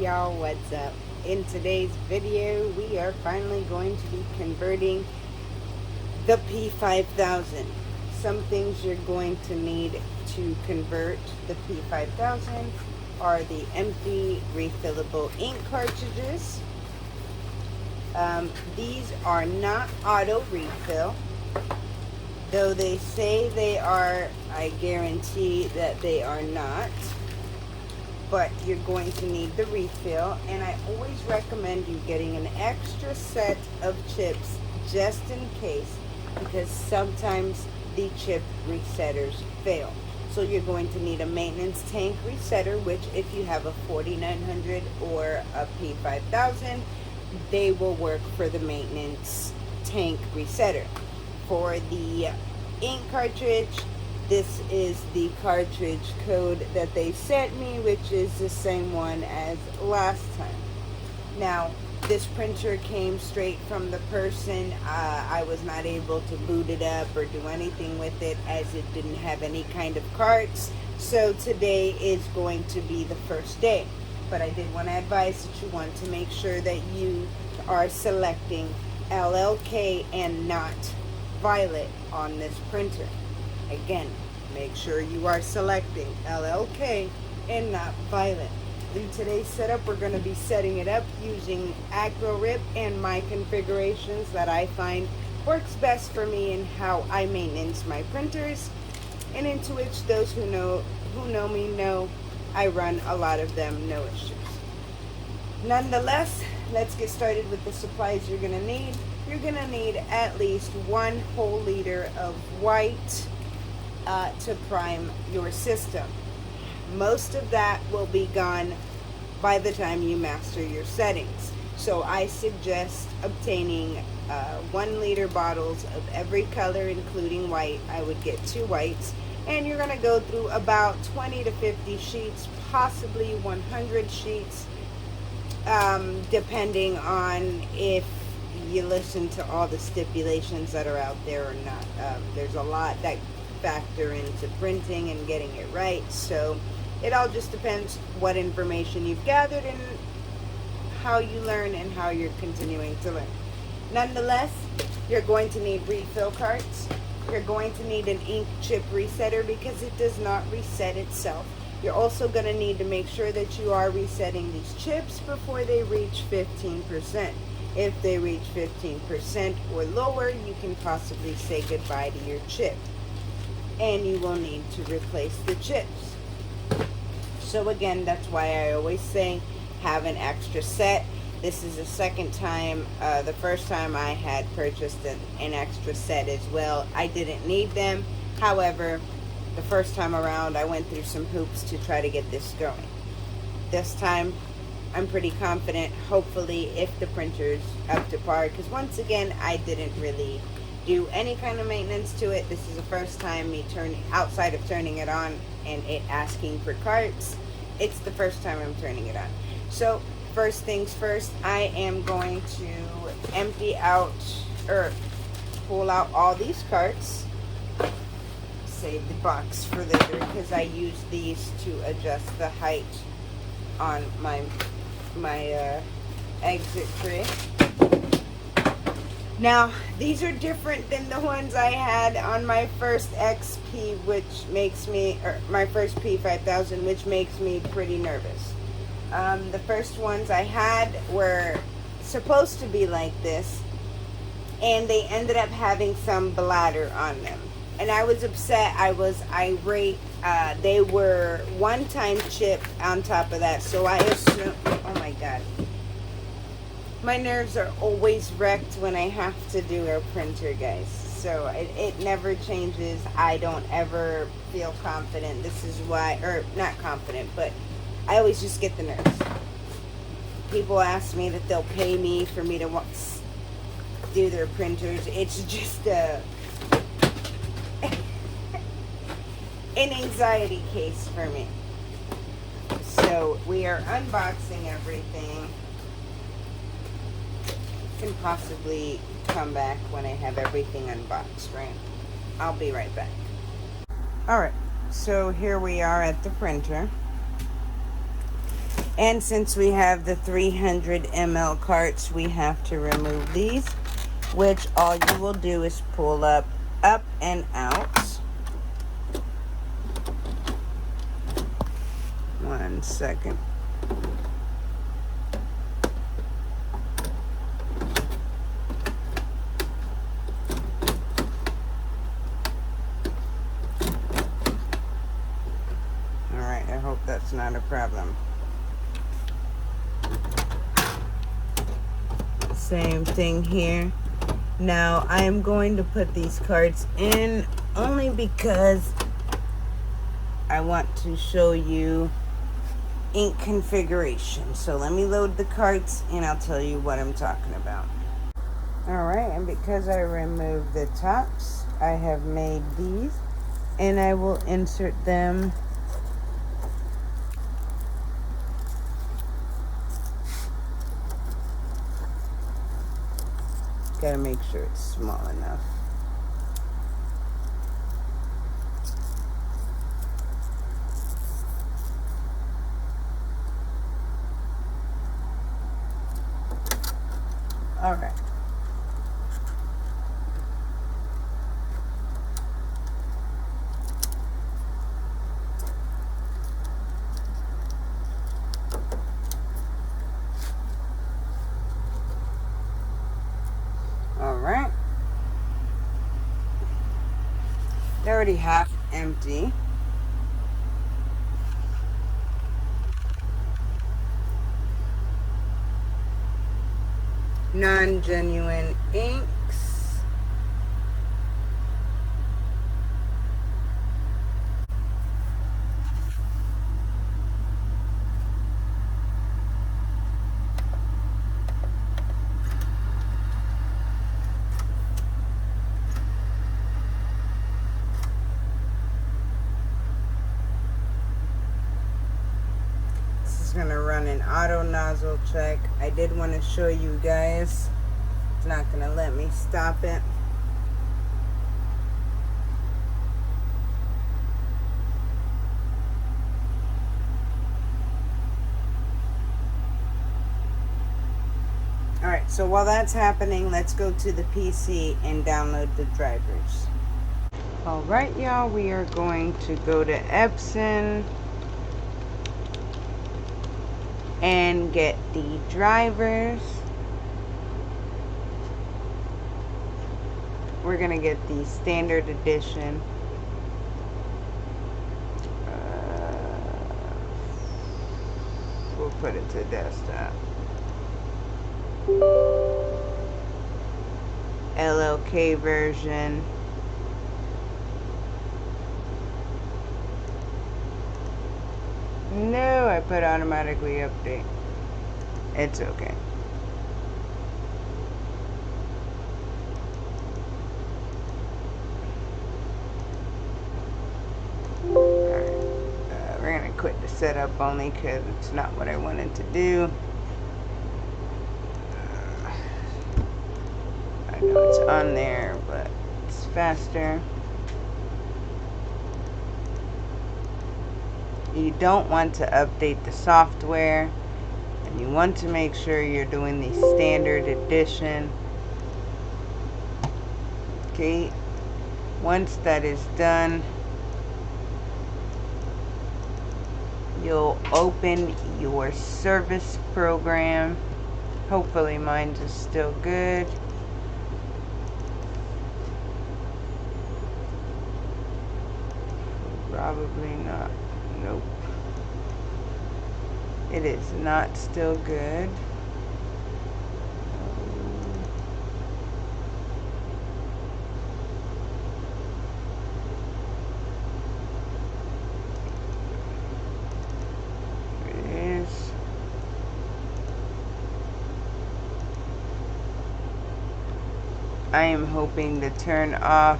y'all, what's up? In today's video we are finally going to be converting the P5000. Some things you're going to need to convert the P5000 are the empty refillable ink cartridges. These are not auto refill, though they say they are. I guarantee that they are not. But you're going to need the refill, and I always recommend you getting an extra set of chips just in case, because sometimes the chip resetters fail. So you're going to need a maintenance tank resetter, which if you have a 4900 or a P5000, they will work for the maintenance tank resetter. For the ink cartridge, this is the cartridge code that they sent me, which is the same one as last time. Now, this printer came straight from the person. I was not able to boot it up or do anything with it as it didn't have any kind of carts. So today is going to be the first day. But I did want to advise that you want to make sure that you are selecting LLK and not Violet on this printer. Again, make sure you are selecting LLK and not Violet. In today's setup, we're going to be setting it up using AcroRIP and my configurations that I find works best for me and how I maintenance my printers, and into which those who know me know I run a lot of them, no issues. Nonetheless, let's get started with the supplies you're going to need. You're going to need at least 1 whole liter of white to prime your system. Most of that will be gone by the time you master your settings. So I suggest obtaining 1 liter bottles of every color, including white. I would get 2 whites, and you're going to go through about 20 to 50 sheets, possibly 100 sheets, depending on if you listen to all the stipulations that are out there or not. There's a lot that factor into printing and getting it right, so it all just depends what information you've gathered and how you learn and how you're continuing to learn. Nonetheless, you're going to need refill carts. You're going to need an ink chip resetter because it does not reset itself. You're also going to need to make sure that you are resetting these chips before they reach 15%. If they reach 15% or lower, you can possibly say goodbye to your chip, and you will need to replace the chips. So again, that's why I always say have an extra set. This is the second time. The first time I had purchased an extra set as well. I didn't need them. However, the first time around I went through some hoops to try to get this going. This time I'm pretty confident, hopefully, if the printer's up to par, because once again I didn't really do any kind of maintenance to it. This is the first time me outside of turning it on and it asking for carts. It's the first time I'm turning it on. So first things first, I am going to empty out or pull out all these carts. Save the box for later because I use these to adjust the height on my exit tray. Now, these are different than the ones I had on my first XP, which makes me, or my first P5000, which makes me pretty nervous. The first ones I had were supposed to be like this, and they ended up having some bladder on them. And I was upset, I was irate. They were one-time chip on top of that, so I assumed, oh my God. My nerves are always wrecked when I have to do a printer, guys. So it never changes. I don't ever feel confident. This is why, or not confident, but I always just get the nerves. People ask me that they'll pay me for me to do their printers. It's just an anxiety case for me. So we are unboxing everything. Can possibly come back when I have everything unboxed, right? I'll be right back. Alright, so here we are at the printer. And since we have the 300 ml carts, we have to remove these, which all you will do is pull up and out. One second. Alright, I hope that's not a problem. Same thing here. Now I am going to put these cards in only because I want to show you ink configuration. So let me load the cards and I'll tell you what I'm talking about. Alright, and because I removed the tops, I have made these and I will insert them gotta make sure it's small enough. All right. All right. They're already half empty. Non-genuine inks. Gonna run an auto nozzle check. I did want to show you guys. It's not gonna let me stop it. Alright, so while that's happening, let's go to the PC and download the drivers. Alright, y'all, we are going to go to Epson and get the drivers. We're gonna get the standard edition. We'll put it to desktop. LLK version. No, I put automatically update. It's okay. Alright. We're gonna quit the setup only because it's not what I wanted to do. I know it's on there, but it's faster. You don't want to update the software, and you want to make sure you're doing the standard edition. Okay, once that is done, you'll open your service program. Hopefully mine is still good. Probably not. Nope. It is not still good. It is. I am hoping to turn off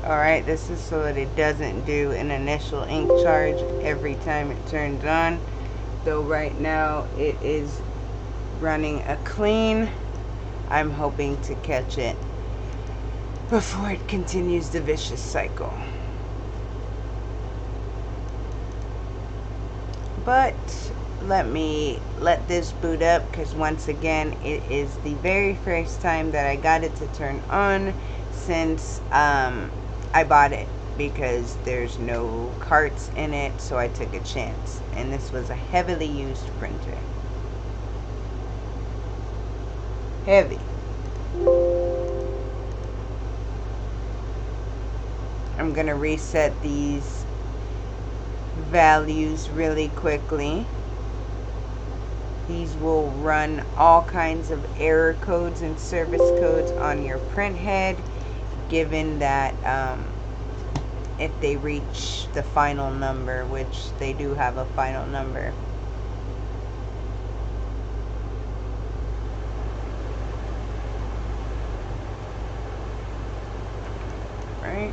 Alright, this is so that it doesn't do an initial ink charge every time it turns on. Though right now it is running a clean. I'm hoping to catch it before it continues the vicious cycle. But let this boot up, because once again it is the very first time that I got it to turn on since I bought it, because there's no carts in it, so I took a chance, and this was a heavily used printer. Heavy. I'm gonna reset these values really quickly. These will run all kinds of error codes and service codes on your print head, given that if they reach the final number, which they do have a final number. Right.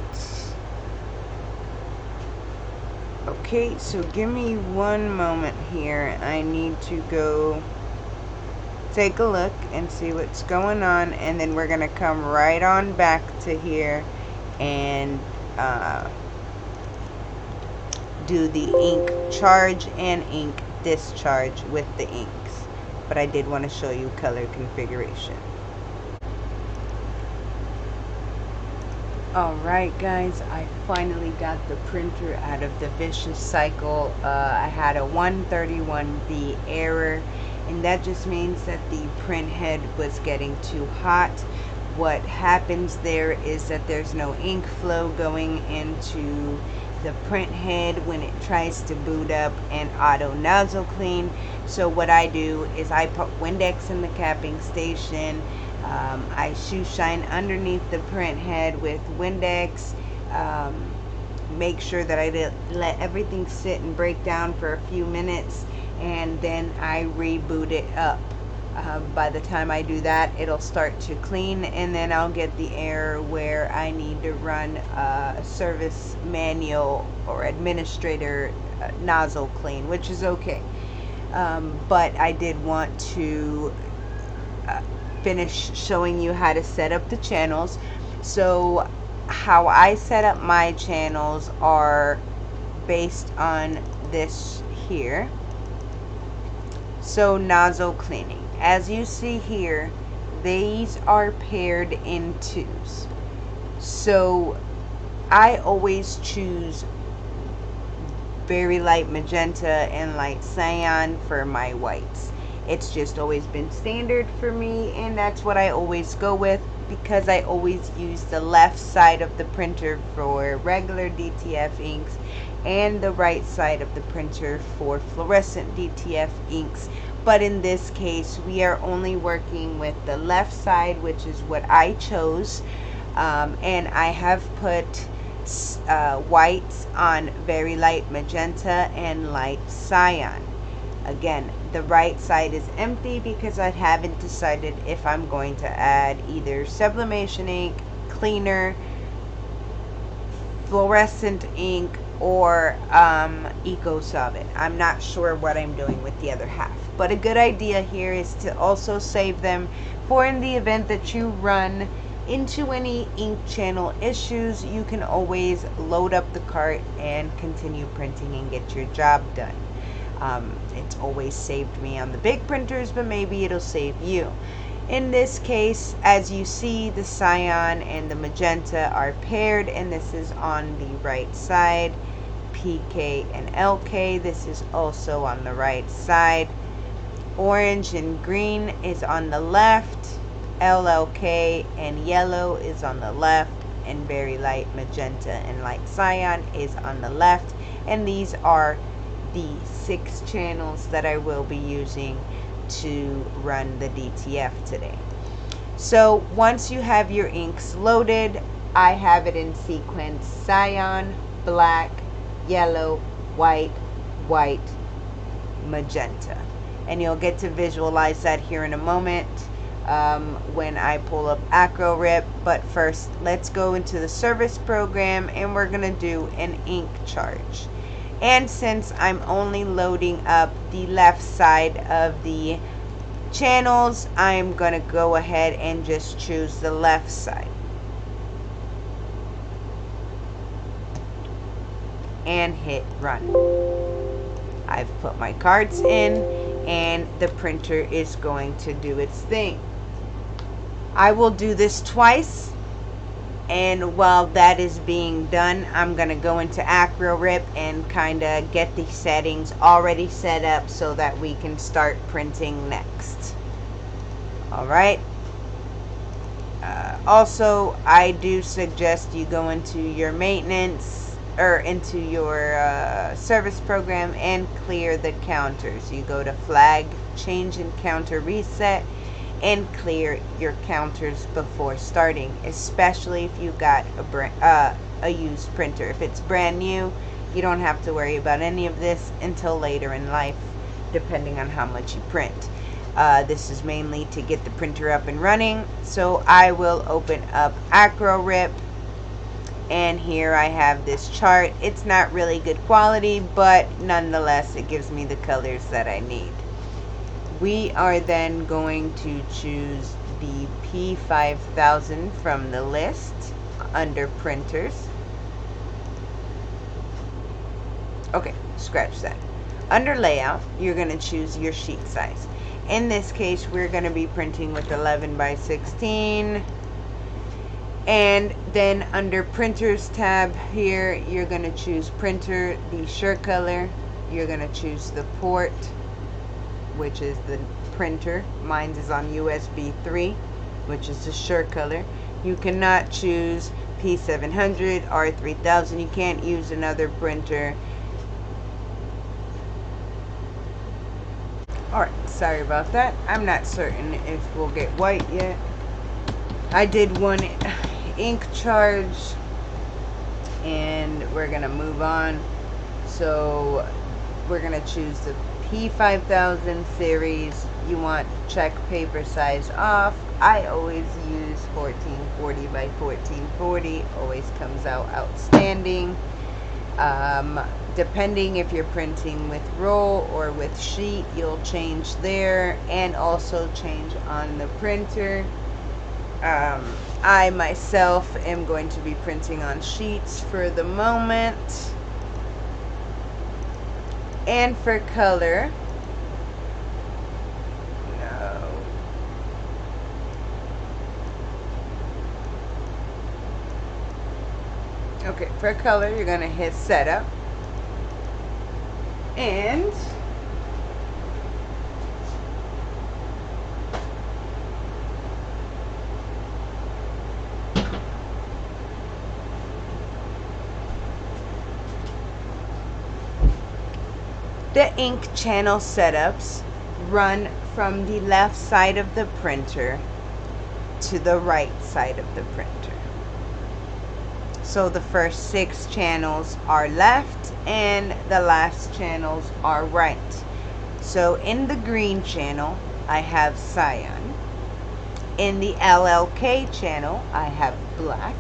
Okay, so give me one moment here. I need to go take a look and see what's going on, and then we're gonna come right on back to here and do the ink charge and ink discharge with the inks. But I did want to show you color configuration. Alright guys, I finally got the printer out of the vicious cycle. I had a 131B error, and that just means that the print head was getting too hot. What happens there is that there's no ink flow going into the print head when it tries to boot up and auto nozzle clean. So what I do is I put Windex in the capping station. I shoe shine underneath the print head with Windex, make sure that I let everything sit and break down for a few minutes, and then I reboot it up. By the time I do that, it'll start to clean, and then I'll get the error where I need to run a service manual or administrator nozzle clean, which is okay. But I did want to finish showing you how to set up the channels. So how I set up my channels are based on this here. So nozzle cleaning, as you see here, these are paired in twos. So I always choose very light magenta and light cyan for my whites. It's just always been standard for me, and that's what I always go with, because I always use the left side of the printer for regular DTF inks and the right side of the printer for fluorescent DTF inks. But in this case, we are only working with the left side, which is what I chose, and I have put whites on very light magenta and light cyan. Again, the right side is empty because I haven't decided if I'm going to add either sublimation ink, cleaner, fluorescent ink, or eco solvent. I'm not sure what I'm doing with the other half. But a good idea here is to also save them for in the event that you run into any ink channel issues. You can always load up the cart and continue printing and get your job done. It's always saved me on the big printers, but maybe it'll save you. In this case, as you see, the cyan and the magenta are paired, and this is on the right side. PK and LK, this is also on the right side. Orange and green is on the left. LLK and yellow is on the left, and very light magenta and light cyan is on the left. And these are the 6 channels that I will be using to run the DTF today. So once you have your inks loaded, I have it in sequence: cyan, black, yellow, white, white, magenta. And you'll get to visualize that here in a moment. when I pull up AcroRIP. But first, let's go into the service program and we're gonna do an ink charge. And since I'm only loading up the left side of the channels, I'm gonna go ahead and just choose the left side and hit run. I've put my cards in and the printer is going to do its thing. I will do this twice, and while that is being done, I'm going to go into AcroRIP and kind of get the settings already set up so that we can start printing next. Alright. Also, I do suggest you go into your maintenance or into your service program and clear the counters. You go to flag, change and counter reset, and clear your counters before starting, especially if you got a used printer. If it's brand new, you don't have to worry about any of this until later in life, depending on how much you print. This is mainly to get the printer up and running. So I will open up AcroRIP, and here I have this chart. It's not really good quality, but nonetheless it gives me the colors that I need. We are then going to choose the P5000 from the list under printers. Okay, scratch that. Under layout, you're going to choose your sheet size. In this case, we're going to be printing with 11 by 16. And then under printers tab here, you're going to choose printer, the shirt color. You're going to choose the port, which is the printer. Mine is on USB 3, which is the shirt color. You cannot choose P700 or 3000. You can't use another printer. Alright, sorry about that. I'm not certain if we'll get white yet. I did one ink charge and we're gonna move on. So we're gonna choose the P5000 series. You want check paper size off. I always use 1440 by 1440. Always comes out outstanding. Depending if you're printing with roll or with sheet, you'll change there and also change on the printer. I myself am going to be printing on sheets for the moment. And for color, no. Okay, for color, you're going to hit setup. And the ink channel setups run from the left side of the printer to the right side of the printer. So the first 6 channels are left and the last channels are right. So in the green channel, I have cyan. In the LLK channel, I have black.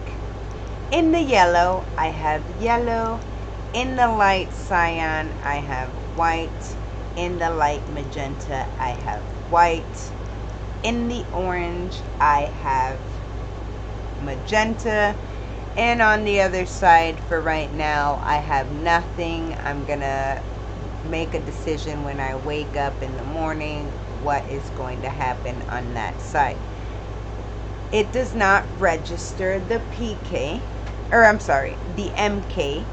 In the yellow, I have yellow. In the light cyan, I have white. In the light magenta, I have white. In the orange, I have magenta. And on the other side, for right now, I have nothing. I'm gonna make a decision when I wake up in the morning what is going to happen on that side. It does not register the PK, or I'm sorry, the MK.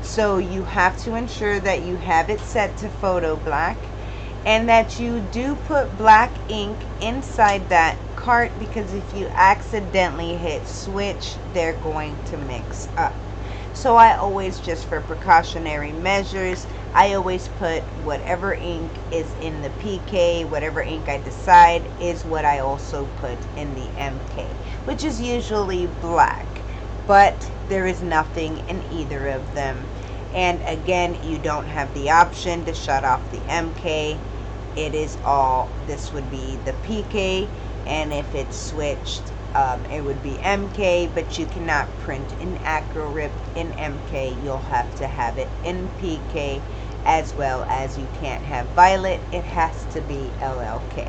So you have to ensure that you have it set to photo black and that you do put black ink inside that cart, because if you accidentally hit switch, they're going to mix up. So I always, just for precautionary measures, I always put whatever ink is in the PK, whatever ink I decide is what I also put in the MK, which is usually black, but there is nothing in either of them. And again, you don't have the option to shut off the MK. It is all, this would be the PK. and if it's switched, it would be MK, but you cannot print in AcroRIP in MK. You'll have to have it in PK, as well as you can't have violet. It has to be LLK.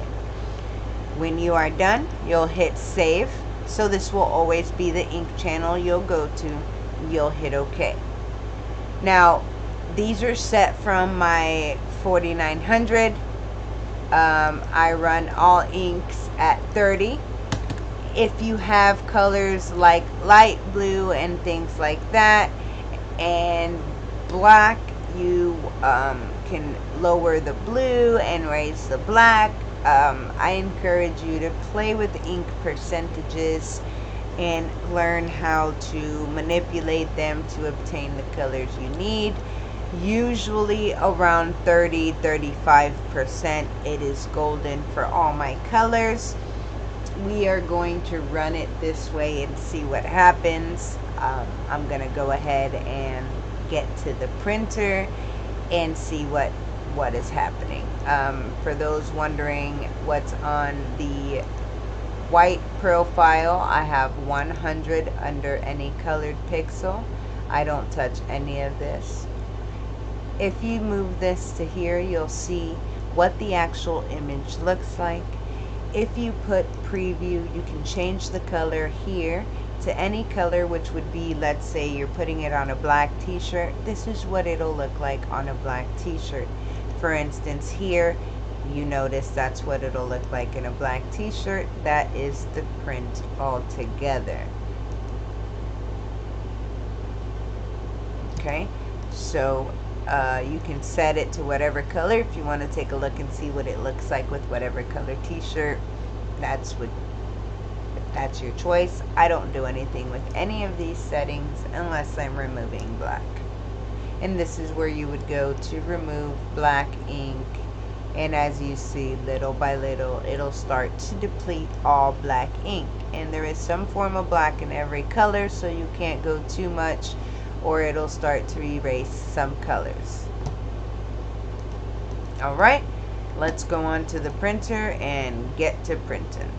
When you are done, you'll hit save. So this will always be the ink channel you'll go to. You'll hit OK. Now, these are set from my 4900. I run all inks at 30. If you have colors like light blue and things like that, and black, you can lower the blue and raise the black. I encourage you to play with ink percentages and learn how to manipulate them to obtain the colors you need. Usually around 30-35%. It is golden for all my colors. We are going to run it this way and see what happens. I'm going to go ahead and get to the printer and see what is happening. For those wondering what's on the white profile, I have 100 under any colored pixel. I don't touch any of this. If you move this to here, you'll see what the actual image looks like. If you put preview, you can change the color here to any color, which would be, let's say you're putting it on a black t-shirt. This is what it'll look like on a black t-shirt. For instance, here you notice that's what it'll look like in a black t-shirt. That is the print altogether. Okay, so you can set it to whatever color if you want to take a look and see what it looks like with whatever color t-shirt. That's your choice. I don't do anything with any of these settings unless I'm removing black. And this is where you would go to remove black ink, and as you see, little by little it'll start to deplete all black ink. And there is some form of black in every color, so you can't go too much or it'll start to erase some colors. Alright, let's go on to the printer and get to printing.